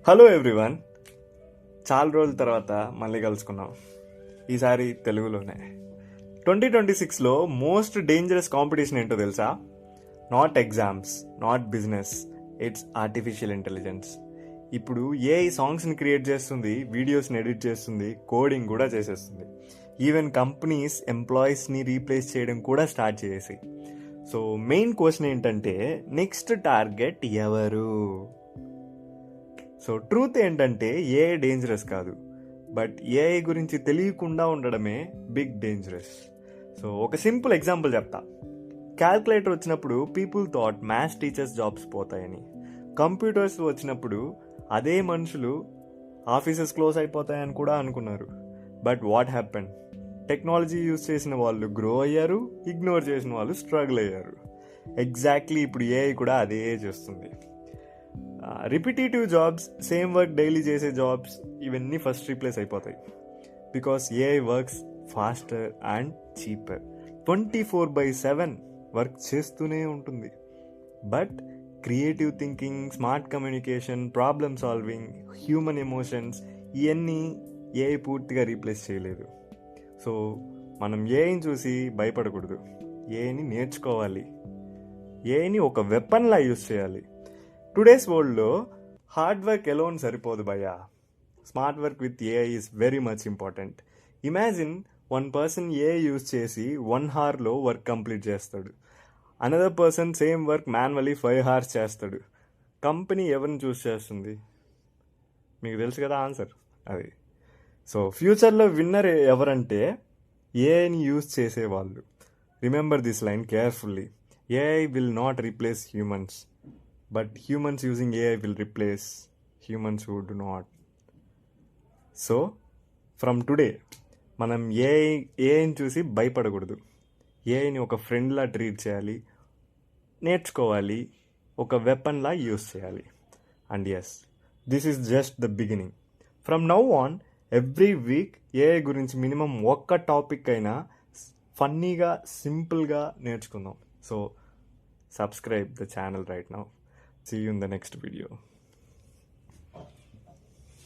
Hello everyone, చాలా రోజుల తర్వాత మళ్ళీ కలుసుకున్నాం. ఈసారి తెలుగులోనే. 2026లో మోస్ట్ డేంజరస్ కాంపిటీషన్ ఏంటో తెలుసా? Not exams, not business, it's artificial intelligence. ఇప్పుడు ఏఐ సాంగ్స్ని క్రియేట్ చేస్తుంది, వీడియోస్ని ఎడిట్ చేస్తుంది, కోడింగ్ కూడా చేసేస్తుంది. ఈవెన్ కంపెనీస్ ఎంప్లాయీస్ని రీప్లేస్ చేయడం కూడా స్టార్ట్ చేసేసి. సో మెయిన్ క్వశ్చన్ ఏంటంటే, నెక్స్ట్ టార్గెట్ ఎవరు? సో ట్రూత్ ఏంటంటే, ఏఐ డేంజరస్ కాదు, బట్ ఏఐ గురించి తెలియకుండా ఉండడమే బిగ్ డేంజరస్. సో ఒక సింపుల్ ఎగ్జాంపుల్ చెప్తా. క్యాల్కులేటర్ వచ్చినప్పుడు people thought maths teachers jobs పోతాయని. కంప్యూటర్స్ వచ్చినప్పుడు అదే మనుషులు ఆఫీసెస్ క్లోజ్ అయిపోతాయని కూడా అనుకున్నారు. But what happen? Technology use చేసిన వాళ్ళు గ్రో అయ్యారు, ఇగ్నోర్ చేసిన వాళ్ళు స్ట్రగుల్ అయ్యారు. ఎగ్జాక్ట్లీ ఇప్పుడు ఏఐ కూడా అదే చేస్తుంది. Repetitive jobs, same work daily చేసే జాబ్స్, ఇవన్నీ ఫస్ట్ రీప్లేస్ అయిపోతాయి. Because AI works faster and cheaper. 24/7 work చేస్తూనే ఉంటుంది. But creative thinking, smart communication, problem solving, human emotions, ఇవన్నీ ఏఐ పూర్తిగా రీప్లేస్ చేయలేదు. సో మనం ఏఐని చూసి భయపడకూడదు. ఏఐని నేర్చుకోవాలి. ఏఐని ఒక వెపన్లా యూజ్ చేయాలి. టుడేస్ వరల్డ్లో హార్డ్ వర్క్ ఎలోన్ సరిపోదు భయ్యా. Smart work with AI is very much important. Imagine, one person AI use చేసి 1 hourలో వర్క్ కంప్లీట్ చేస్తాడు. Another person same work manually 5 hours చేస్తాడు. కంపెనీ ఎవరిని చూస్ చేస్తుంది? మీకు తెలుసు కదా ఆన్సర్ అది. సో ఫ్యూచర్లో విన్నర్ ఎవరంటే ఏఐని యూజ్ చేసేవాళ్ళు. Remember this line carefully. AI will not replace humans, but humans using AI will replace humans who do not. So from today మనం ఏఐని చూసి భయపడకూడదు. ఏఐని ఒక ఫ్రెండ్లా ట్రీట్ చేయాలి, నేర్చుకోవాలి, ఒక వెపన్లా యూస్ చేయాలి. And yes, this is just the beginning. From now on every week AI గురించి మినిమం ఒక్క టాపిక్ అయినా ఫన్నీగా, సింపుల్గా నేర్చుకుందాం. So subscribe the channel right now. See you in the next video.